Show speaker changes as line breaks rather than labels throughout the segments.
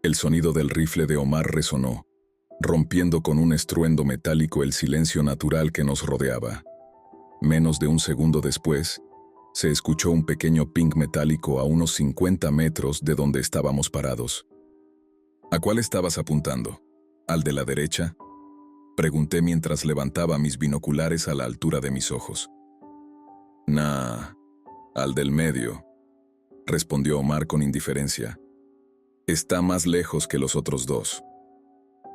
El sonido del rifle de Omar resonó, rompiendo con un estruendo metálico el silencio natural que nos rodeaba. Menos de un segundo después, se escuchó un pequeño ping metálico a unos 50 metros de donde estábamos parados. ¿A cuál estabas apuntando? ¿Al de la derecha? Pregunté mientras levantaba mis binoculares a la altura de mis ojos. Nah, al del medio, respondió Omar con indiferencia. Está más lejos que los otros dos.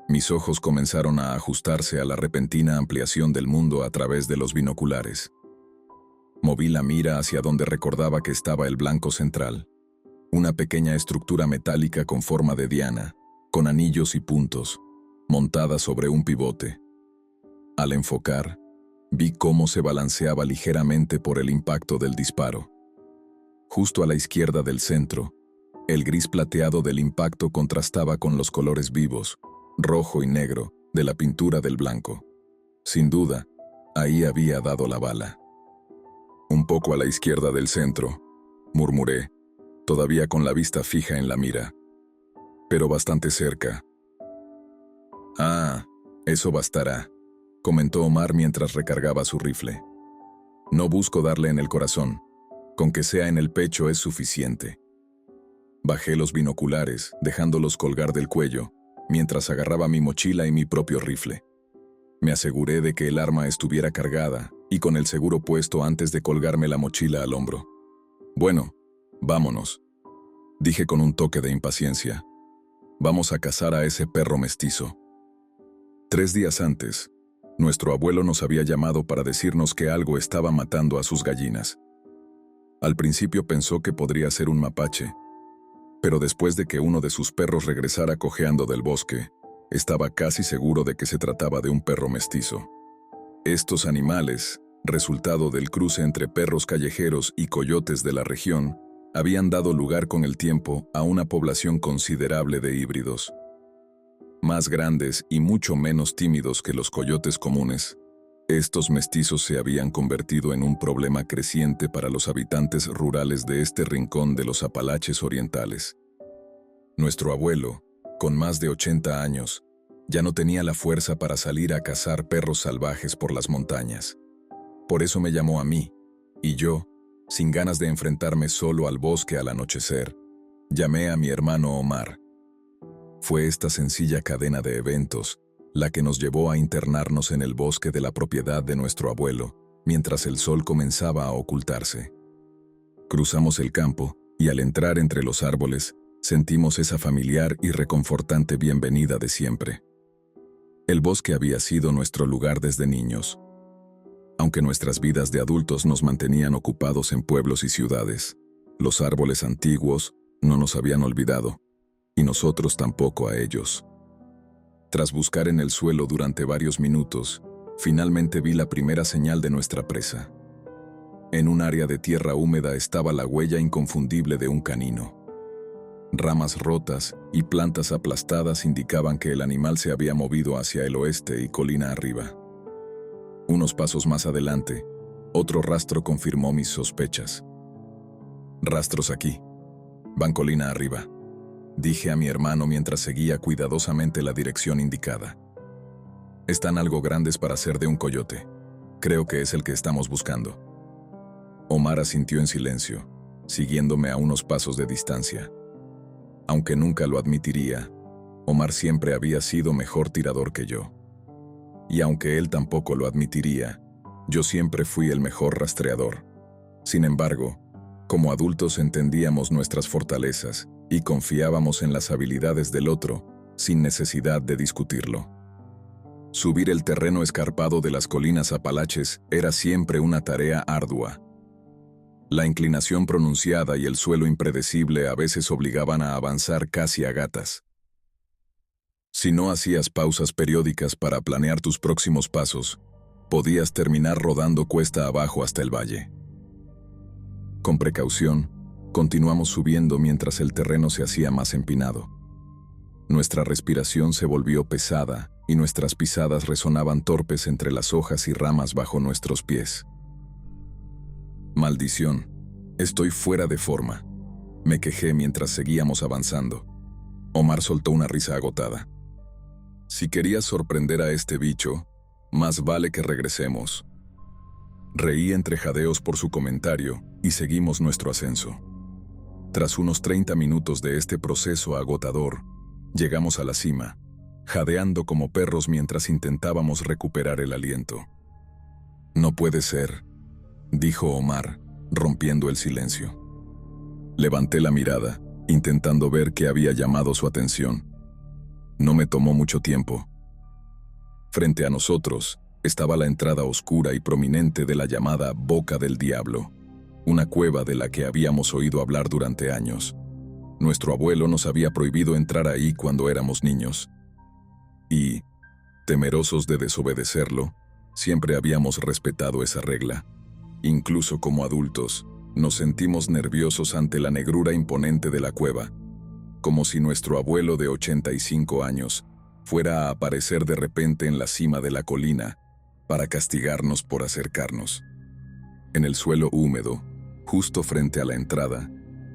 Mis ojos comenzaron a ajustarse a la repentina ampliación del mundo a través de los binoculares. Moví la mira hacia donde recordaba que estaba el blanco central, una pequeña estructura metálica con forma de diana, con anillos y puntos, montada sobre un pivote. Al enfocar, vi cómo se balanceaba ligeramente por el impacto del disparo. Justo a la izquierda del centro, el gris plateado del impacto contrastaba con los colores vivos, rojo y negro, de la pintura del blanco. Sin duda, ahí había dado la bala. Un poco a la izquierda del centro, murmuré, todavía con la vista fija en la mira. Pero bastante cerca. Ah, eso bastará, comentó Omar mientras recargaba su rifle. No busco darle en el corazón, con que sea en el pecho es suficiente. Bajé los binoculares, dejándolos colgar del cuello, mientras agarraba mi mochila y mi propio rifle. Me aseguré de que el arma estuviera cargada y con el seguro puesto antes de colgarme la mochila al hombro. Bueno, vámonos, dije con un toque de impaciencia. Vamos a cazar a ese perro mestizo. 3 días antes, nuestro abuelo nos había llamado para decirnos que algo estaba matando a sus gallinas. Al principio pensó que podría ser un mapache, pero después de que uno de sus perros regresara cojeando del bosque, estaba casi seguro de que se trataba de un perro mestizo. Estos animales, resultado del cruce entre perros callejeros y coyotes de la región, habían dado lugar con el tiempo a una población considerable de híbridos. Más grandes y mucho menos tímidos que los coyotes comunes, estos mestizos se habían convertido en un problema creciente para los habitantes rurales de este rincón de los Apalaches orientales. Nuestro abuelo, con más de 80 años, ya no tenía la fuerza para salir a cazar perros salvajes por las montañas. Por eso me llamó a mí, y yo, sin ganas de enfrentarme solo al bosque al anochecer, llamé a mi hermano Omar. Fue esta sencilla cadena de eventos la que nos llevó a internarnos en el bosque de la propiedad de nuestro abuelo, mientras el sol comenzaba a ocultarse. Cruzamos el campo, y al entrar entre los árboles, sentimos esa familiar y reconfortante bienvenida de siempre. El bosque había sido nuestro lugar desde niños. Aunque nuestras vidas de adultos nos mantenían ocupados en pueblos y ciudades, los árboles antiguos no nos habían olvidado, y nosotros tampoco a ellos. Tras buscar en el suelo durante varios minutos, finalmente vi la primera señal de nuestra presa. En un área de tierra húmeda estaba la huella inconfundible de un canino. Ramas rotas y plantas aplastadas indicaban que el animal se había movido hacia el oeste y colina arriba. Unos pasos más adelante, otro rastro confirmó mis sospechas. Rastros aquí. Van colina arriba, dije a mi hermano mientras seguía cuidadosamente la dirección indicada. Están algo grandes para ser de un coyote. Creo que es el que estamos buscando. Omar asintió en silencio, siguiéndome a unos pasos de distancia. Aunque nunca lo admitiría, Omar siempre había sido mejor tirador que yo. Y aunque él tampoco lo admitiría, yo siempre fui el mejor rastreador. Sin embargo, como adultos entendíamos nuestras fortalezas y confiábamos en las habilidades del otro, sin necesidad de discutirlo. Subir el terreno escarpado de las colinas Apalaches era siempre una tarea ardua. La inclinación pronunciada y el suelo impredecible a veces obligaban a avanzar casi a gatas. Si no hacías pausas periódicas para planear tus próximos pasos, podías terminar rodando cuesta abajo hasta el valle. Con precaución, continuamos subiendo mientras el terreno se hacía más empinado. Nuestra respiración se volvió pesada y nuestras pisadas resonaban torpes entre las hojas y ramas bajo nuestros pies. Maldición, estoy fuera de forma, me quejé mientras seguíamos avanzando. Omar soltó una risa agotada. Si querías sorprender a este bicho, más vale que regresemos. Reí entre jadeos por su comentario y seguimos nuestro ascenso. Tras unos 30 minutos de este proceso agotador, llegamos a la cima, jadeando como perros mientras intentábamos recuperar el aliento. No puede ser, dijo Omar, rompiendo el silencio. Levanté la mirada, intentando ver qué había llamado su atención. No me tomó mucho tiempo. Frente a nosotros estaba la entrada oscura y prominente de la llamada Boca del Diablo, una cueva de la que habíamos oído hablar durante años. Nuestro abuelo nos había prohibido entrar ahí cuando éramos niños. Y, temerosos de desobedecerlo, siempre habíamos respetado esa regla. Incluso como adultos, nos sentimos nerviosos ante la negrura imponente de la cueva, como si nuestro abuelo de 85 años fuera a aparecer de repente en la cima de la colina para castigarnos por acercarnos. En el suelo húmedo, justo frente a la entrada,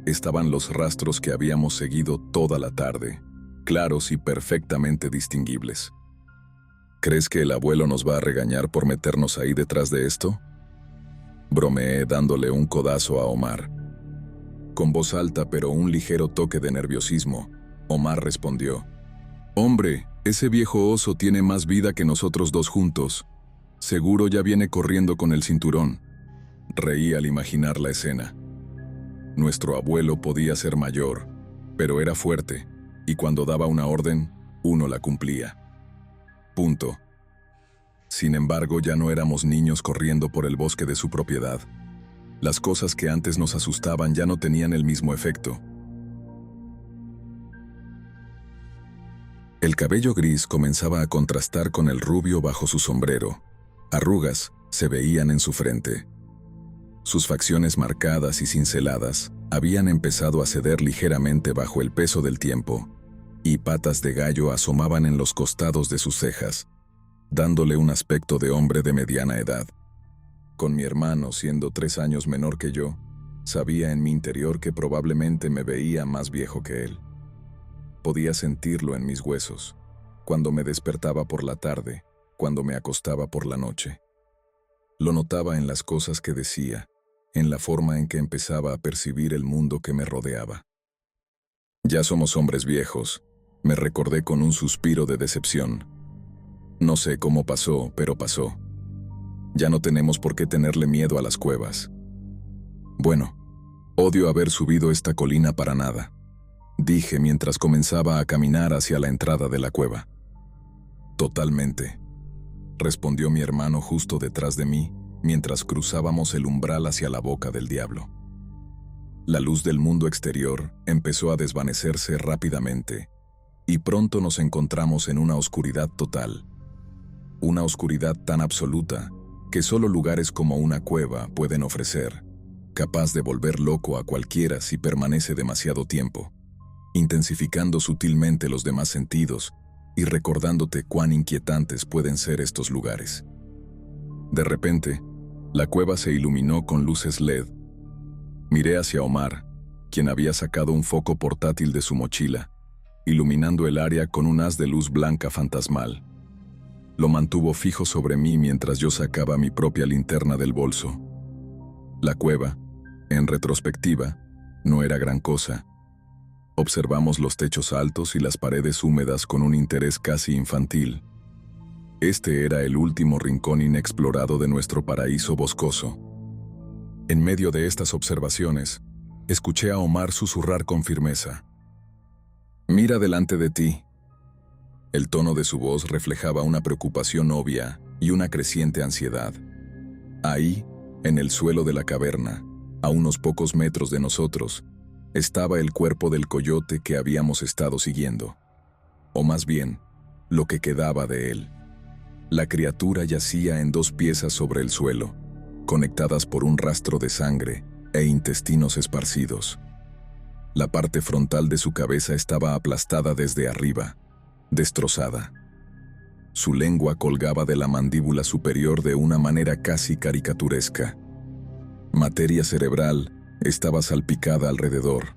estaban los rastros que habíamos seguido toda la tarde, claros y perfectamente distinguibles. ¿Crees que el abuelo nos va a regañar por meternos ahí detrás de esto?, bromeé dándole un codazo a Omar. Con voz alta pero un ligero toque de nerviosismo, Omar respondió: «Hombre, ese viejo oso tiene más vida que nosotros dos juntos. Seguro ya viene corriendo con el cinturón». Reí al imaginar la escena. Nuestro abuelo podía ser mayor, pero era fuerte, y cuando daba una orden, uno la cumplía. Punto. Sin embargo, ya no éramos niños corriendo por el bosque de su propiedad. Las cosas que antes nos asustaban ya no tenían el mismo efecto. El cabello gris comenzaba a contrastar con el rubio bajo su sombrero. Arrugas se veían en su frente. Sus facciones marcadas y cinceladas habían empezado a ceder ligeramente bajo el peso del tiempo, y patas de gallo asomaban en los costados de sus cejas, dándole un aspecto de hombre de mediana edad. Con mi hermano siendo 3 años menor que yo, sabía en mi interior que probablemente me veía más viejo que él. Podía sentirlo en mis huesos, cuando me despertaba por la tarde, cuando me acostaba por la noche. Lo notaba en las cosas que decía, en la forma en que empezaba a percibir el mundo que me rodeaba. «Ya somos hombres viejos», me recordé con un suspiro de decepción. No sé cómo pasó, pero pasó. Ya no tenemos por qué tenerle miedo a las cuevas. Bueno, odio haber subido esta colina para nada, dije mientras comenzaba a caminar hacia la entrada de la cueva. Totalmente, respondió mi hermano justo detrás de mí, mientras cruzábamos el umbral hacia la Boca del Diablo. La luz del mundo exterior empezó a desvanecerse rápidamente, y pronto nos encontramos en una oscuridad total. Una oscuridad tan absoluta que solo lugares como una cueva pueden ofrecer, capaz de volver loco a cualquiera si permanece demasiado tiempo, intensificando sutilmente los demás sentidos y recordándote cuán inquietantes pueden ser estos lugares. De repente, la cueva se iluminó con luces LED. Miré hacia Omar, quien había sacado un foco portátil de su mochila, iluminando el área con un haz de luz blanca fantasmal. Lo mantuvo fijo sobre mí mientras yo sacaba mi propia linterna del bolso. La cueva, en retrospectiva, no era gran cosa. Observamos los techos altos y las paredes húmedas con un interés casi infantil. Este era el último rincón inexplorado de nuestro paraíso boscoso. En medio de estas observaciones, escuché a Omar susurrar con firmeza: «Mira delante de ti». El tono de su voz reflejaba una preocupación obvia y una creciente ansiedad. Ahí, en el suelo de la caverna, a unos pocos metros de nosotros, estaba el cuerpo del coyote que habíamos estado siguiendo. O más bien, lo que quedaba de él. La criatura yacía en 2 piezas sobre el suelo, conectadas por un rastro de sangre e intestinos esparcidos. La parte frontal de su cabeza estaba aplastada desde arriba, destrozada. Su lengua colgaba de la mandíbula superior de una manera casi caricaturesca. Materia cerebral estaba salpicada alrededor,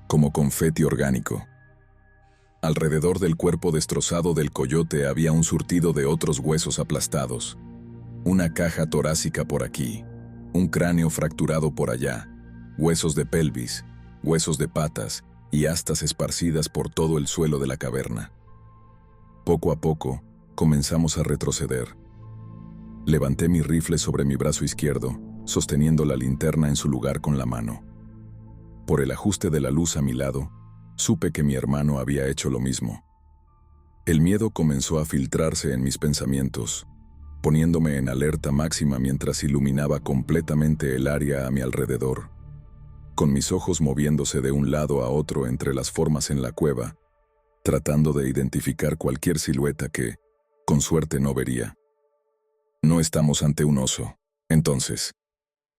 como confeti orgánico. Alrededor del cuerpo destrozado del coyote había un surtido de otros huesos aplastados. Una caja torácica por aquí, un cráneo fracturado por allá, huesos de pelvis, huesos de patas y astas esparcidas por todo el suelo de la caverna. Poco a poco, comenzamos a retroceder. Levanté mi rifle sobre mi brazo izquierdo, sosteniendo la linterna en su lugar con la mano. Por el ajuste de la luz a mi lado, supe que mi hermano había hecho lo mismo. El miedo comenzó a filtrarse en mis pensamientos, poniéndome en alerta máxima mientras iluminaba completamente el área a mi alrededor. Con mis ojos moviéndose de un lado a otro entre las formas en la cueva, tratando de identificar cualquier silueta que, con suerte, no vería. No estamos ante un oso, entonces,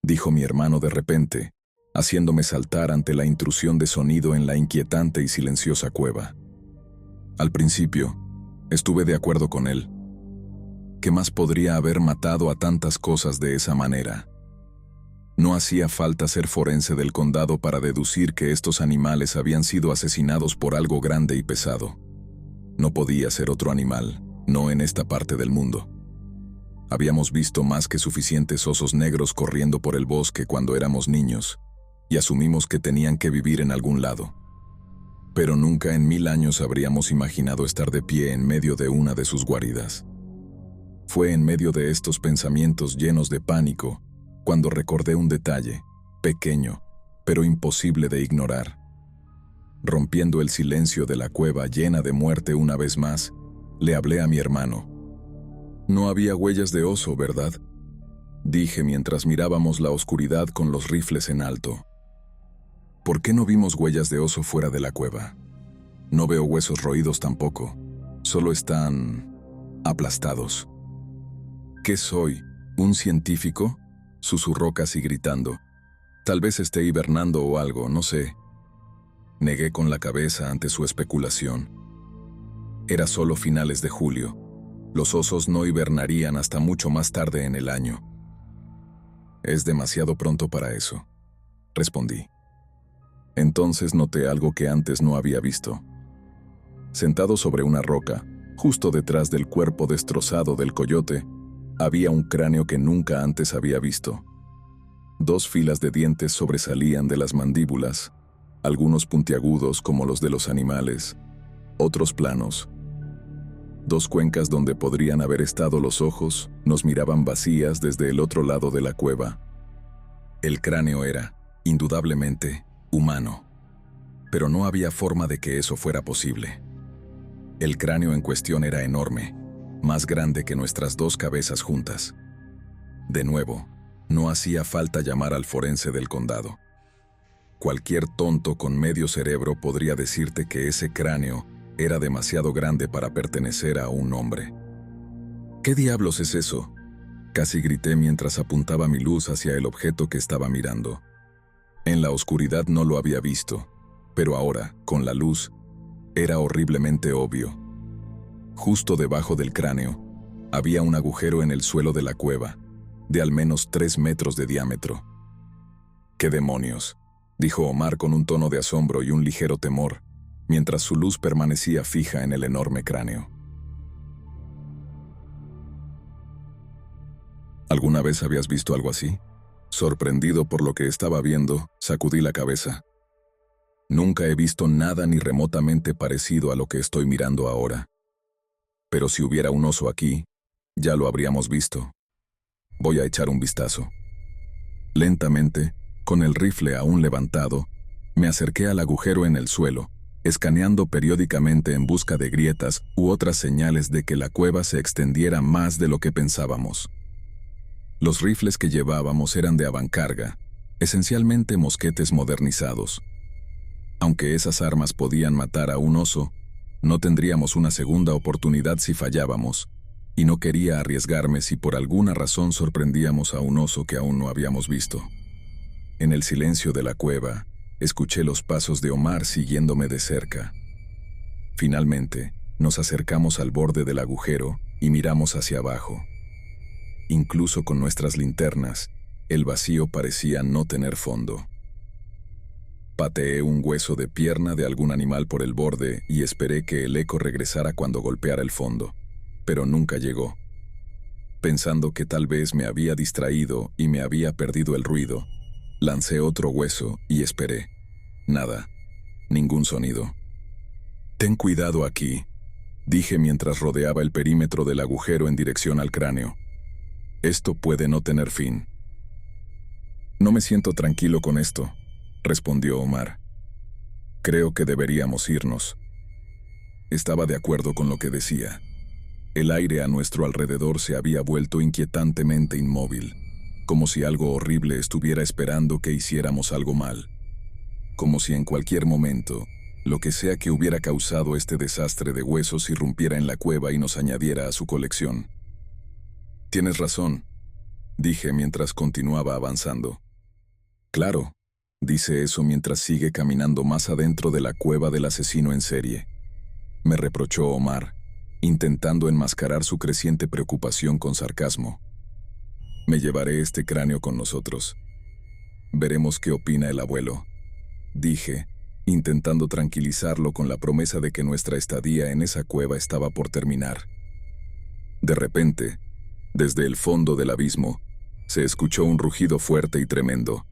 dijo mi hermano de repente, haciéndome saltar ante la intrusión de sonido en la inquietante y silenciosa cueva. Al principio, estuve de acuerdo con él. ¿Qué más podría haber matado a tantas cosas de esa manera? No hacía falta ser forense del condado para deducir que estos animales habían sido asesinados por algo grande y pesado. No podía ser otro animal, no en esta parte del mundo. Habíamos visto más que suficientes osos negros corriendo por el bosque cuando éramos niños, y asumimos que tenían que vivir en algún lado. Pero nunca en 1000 años habríamos imaginado estar de pie en medio de una de sus guaridas. Fue en medio de estos pensamientos llenos de pánico cuando recordé un detalle, pequeño, pero imposible de ignorar. Rompiendo el silencio de la cueva llena de muerte una vez más, le hablé a mi hermano. No había huellas de oso, ¿verdad?, dije mientras mirábamos la oscuridad con los rifles en alto. ¿Por qué no vimos huellas de oso fuera de la cueva? No veo huesos roídos tampoco, solo están aplastados. ¿Qué soy? ¿Un científico?, susurró casi gritando. Tal vez esté hibernando o algo, no sé. Negué con la cabeza ante su especulación. Era solo finales de julio. Los osos no hibernarían hasta mucho más tarde en el año. Es demasiado pronto para eso, respondí. Entonces noté algo que antes no había visto. Sentado sobre una roca, justo detrás del cuerpo destrozado del coyote, había un cráneo que nunca antes había visto. 2 filas de dientes sobresalían de las mandíbulas, algunos puntiagudos como los de los animales, otros planos. 2 cuencas donde podrían haber estado los ojos nos miraban vacías desde el otro lado de la cueva. El cráneo era, indudablemente, humano, pero no había forma de que eso fuera posible. El cráneo en cuestión era enorme, más grande que nuestras 2 cabezas juntas. De nuevo, no hacía falta llamar al forense del condado. Cualquier tonto con medio cerebro podría decirte que ese cráneo era demasiado grande para pertenecer a un hombre. ¿Qué diablos es eso?, casi grité mientras apuntaba mi luz hacia el objeto que estaba mirando. En la oscuridad no lo había visto, pero ahora, con la luz, era horriblemente obvio. Justo debajo del cráneo, había un agujero en el suelo de la cueva, de al menos 3 metros de diámetro. «¿Qué demonios?», dijo Omar con un tono de asombro y un ligero temor, mientras su luz permanecía fija en el enorme cráneo. ¿Alguna vez habías visto algo así? Sorprendido por lo que estaba viendo, sacudí la cabeza. Nunca he visto nada ni remotamente parecido a lo que estoy mirando ahora. Pero si hubiera un oso aquí, ya lo habríamos visto. Voy a echar un vistazo. Lentamente, con el rifle aún levantado, me acerqué al agujero en el suelo, escaneando periódicamente en busca de grietas u otras señales de que la cueva se extendiera más de lo que pensábamos. Los rifles que llevábamos eran de avancarga, esencialmente mosquetes modernizados. Aunque esas armas podían matar a un oso, no tendríamos una segunda oportunidad si fallábamos, y no quería arriesgarme si por alguna razón sorprendíamos a un oso que aún no habíamos visto. En el silencio de la cueva, escuché los pasos de Omar siguiéndome de cerca. Finalmente, nos acercamos al borde del agujero y miramos hacia abajo. Incluso con nuestras linternas, el vacío parecía no tener fondo. Pateé un hueso de pierna de algún animal por el borde y esperé que el eco regresara cuando golpeara el fondo, pero nunca llegó. Pensando que tal vez me había distraído y me había perdido el ruido, lancé otro hueso y esperé. Nada, ningún sonido. «Ten cuidado aquí», dije mientras rodeaba el perímetro del agujero en dirección al cráneo. «Esto puede no tener fin». «No me siento tranquilo con esto», respondió Omar. «Creo que deberíamos irnos». Estaba de acuerdo con lo que decía. El aire a nuestro alrededor se había vuelto inquietantemente inmóvil, como si algo horrible estuviera esperando que hiciéramos algo mal. Como si en cualquier momento, lo que sea que hubiera causado este desastre de huesos irrumpiera en la cueva y nos añadiera a su colección. «Tienes razón», dije mientras continuaba avanzando. «Claro», dice eso mientras sigue caminando más adentro de la cueva del asesino en serie. Me reprochó Omar, intentando enmascarar su creciente preocupación con sarcasmo. «Me llevaré este cráneo con nosotros. Veremos qué opina el abuelo», dije, intentando tranquilizarlo con la promesa de que nuestra estadía en esa cueva estaba por terminar. De repente, desde el fondo del abismo, se escuchó un rugido fuerte y tremendo.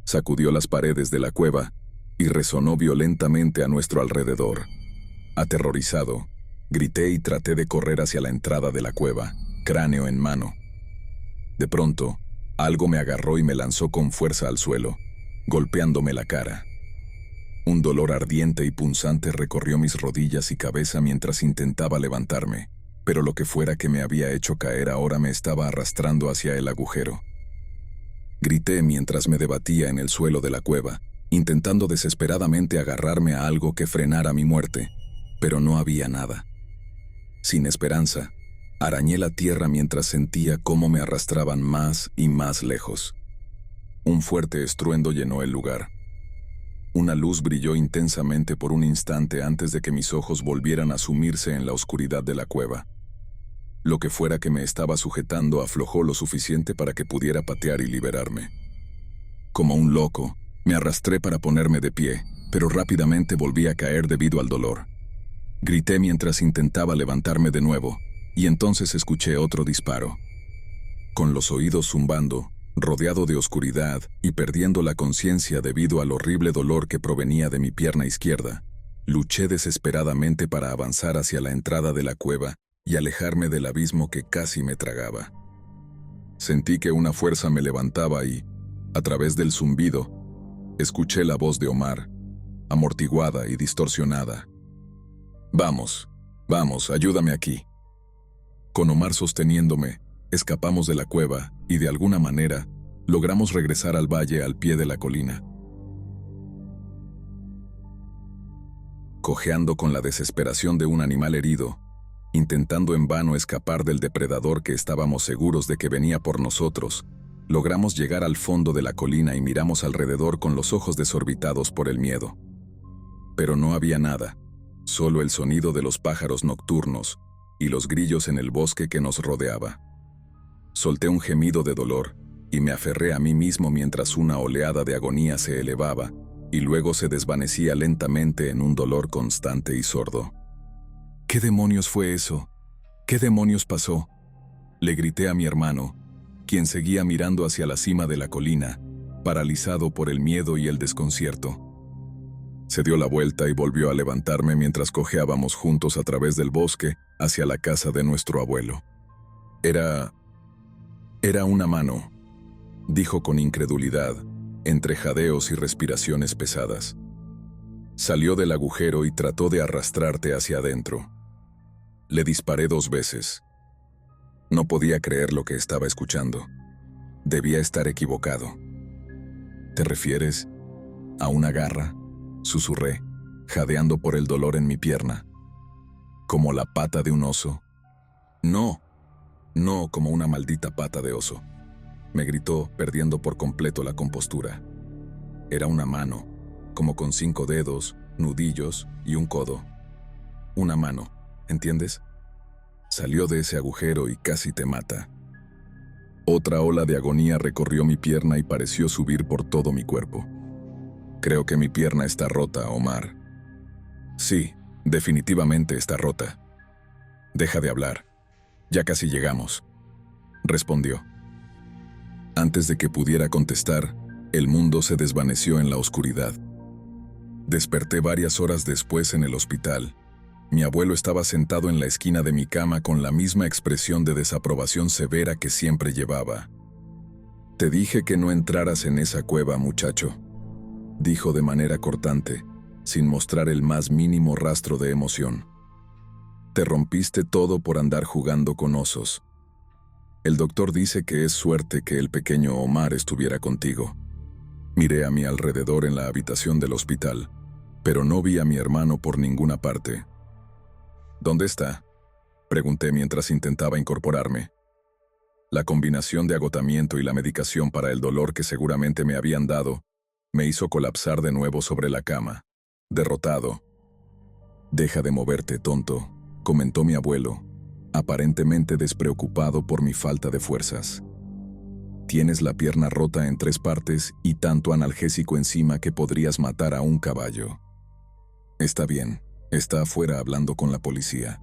Sacudió las paredes de la cueva y resonó violentamente a nuestro alrededor. Aterrorizado, grité y traté de correr hacia la entrada de la cueva, cráneo en mano. De pronto, algo me agarró y me lanzó con fuerza al suelo, golpeándome la cara. Un dolor ardiente y punzante recorrió mis rodillas y cabeza mientras intentaba levantarme, pero lo que fuera que me había hecho caer ahora me estaba arrastrando hacia el agujero. Grité mientras me debatía en el suelo de la cueva, intentando desesperadamente agarrarme a algo que frenara mi muerte, pero no había nada. Sin esperanza, arañé la tierra mientras sentía cómo me arrastraban más y más lejos. Un fuerte estruendo llenó el lugar. Una luz brilló intensamente por un instante antes de que mis ojos volvieran a sumirse en la oscuridad de la cueva. Lo que fuera que me estaba sujetando aflojó lo suficiente para que pudiera patear y liberarme. Como un loco, me arrastré para ponerme de pie, pero rápidamente volví a caer debido al dolor. Grité mientras intentaba levantarme de nuevo, y entonces escuché otro disparo. Con los oídos zumbando, rodeado de oscuridad y perdiendo la conciencia debido al horrible dolor que provenía de mi pierna izquierda, luché desesperadamente para avanzar hacia la entrada de la cueva y alejarme del abismo que casi me tragaba. Sentí que una fuerza me levantaba y, a través del zumbido, escuché la voz de Omar, amortiguada y distorsionada. «Vamos, vamos, ayúdame aquí». Con Omar sosteniéndome, escapamos de la cueva y de alguna manera logramos regresar al valle al pie de la colina. Cojeando con la desesperación de un animal herido, intentando en vano escapar del depredador que estábamos seguros de que venía por nosotros, logramos llegar al fondo de la colina y miramos alrededor con los ojos desorbitados por el miedo. Pero no había nada, solo el sonido de los pájaros nocturnos y los grillos en el bosque que nos rodeaba. Solté un gemido de dolor y me aferré a mí mismo mientras una oleada de agonía se elevaba y luego se desvanecía lentamente en un dolor constante y sordo. «¿Qué demonios fue eso? ¿Qué demonios pasó?», le grité a mi hermano, quien seguía mirando hacia la cima de la colina, paralizado por el miedo y el desconcierto. Se dio la vuelta y volvió a levantarme mientras cojeábamos juntos a través del bosque hacia la casa de nuestro abuelo. Era una mano», dijo con incredulidad, entre jadeos y respiraciones pesadas. «Salió del agujero y trató de arrastrarte hacia adentro». Le disparé 2 veces. No podía creer lo que estaba escuchando. Debía estar equivocado. «¿Te refieres a una garra?», susurré, jadeando por el dolor en mi pierna. «¿Como la pata de un oso?» «No, no como una maldita pata de oso», me gritó, perdiendo por completo la compostura. Era una mano, como con 5 dedos, nudillos y un codo. Una mano, ¿entiendes? Salió de ese agujero y casi te mata. Otra ola de agonía recorrió mi pierna y pareció subir por todo mi cuerpo. Creo que mi pierna está rota, Omar. Sí, definitivamente está rota. Deja de hablar. Ya casi llegamos, respondió. Antes de que pudiera contestar, el mundo se desvaneció en la oscuridad. Desperté varias horas después en el hospital. Mi abuelo estaba sentado en la esquina de mi cama con la misma expresión de desaprobación severa que siempre llevaba. «Te dije que no entraras en esa cueva, muchacho», dijo de manera cortante, sin mostrar el más mínimo rastro de emoción. «Te rompiste todo por andar jugando con osos. El doctor dice que es suerte que el pequeño Omar estuviera contigo». Miré a mi alrededor en la habitación del hospital, pero no vi a mi hermano por ninguna parte. «¿Dónde está?», pregunté mientras intentaba incorporarme. La combinación de agotamiento y la medicación para el dolor que seguramente me habían dado me hizo colapsar de nuevo sobre la cama, derrotado. «Deja de moverte, tonto», comentó mi abuelo, aparentemente despreocupado por mi falta de fuerzas. «Tienes la pierna rota en 3 partes y tanto analgésico encima que podrías matar a un caballo». «Está bien, está afuera hablando con la policía».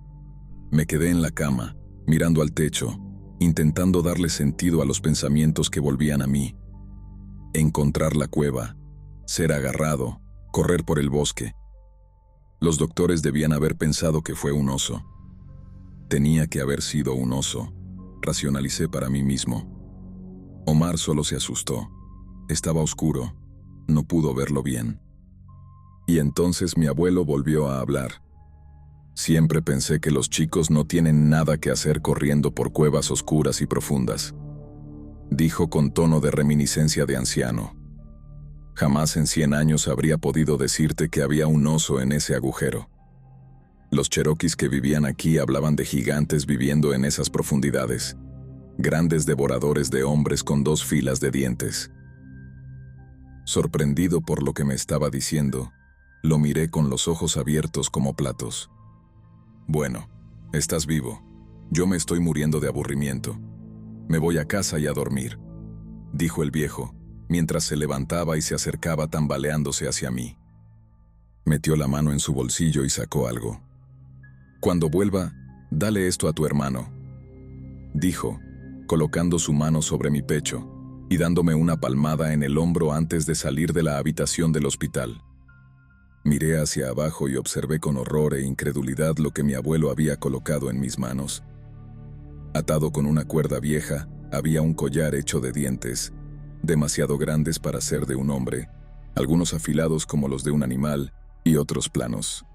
Me quedé en la cama, mirando al techo, intentando darle sentido a los pensamientos que volvían a mí. Encontrar la cueva, ser agarrado, correr por el bosque. Los doctores debían haber pensado que fue un oso. Tenía que haber sido un oso, racionalicé para mí mismo. Omar solo se asustó. Estaba oscuro, no pudo verlo bien. Y entonces mi abuelo volvió a hablar. «Siempre pensé que los chicos no tienen nada que hacer corriendo por cuevas oscuras y profundas», dijo con tono de reminiscencia de anciano. «Jamás en 100 años habría podido decirte que había un oso en ese agujero. Los cherokees que vivían aquí hablaban de gigantes viviendo en esas profundidades, grandes devoradores de hombres con 2 filas de dientes». Sorprendido por lo que me estaba diciendo, lo miré con los ojos abiertos como platos. «Bueno, estás vivo. Yo me estoy muriendo de aburrimiento. Me voy a casa y a dormir», dijo el viejo, mientras se levantaba y se acercaba tambaleándose hacia mí. Metió la mano en su bolsillo y sacó algo. «Cuando vuelva, dale esto a tu hermano», dijo, colocando su mano sobre mi pecho y dándome una palmada en el hombro antes de salir de la habitación del hospital. Miré hacia abajo y observé con horror e incredulidad lo que mi abuelo había colocado en mis manos. Atado con una cuerda vieja, había un collar hecho de dientes, demasiado grandes para ser de un hombre, algunos afilados como los de un animal y otros planos.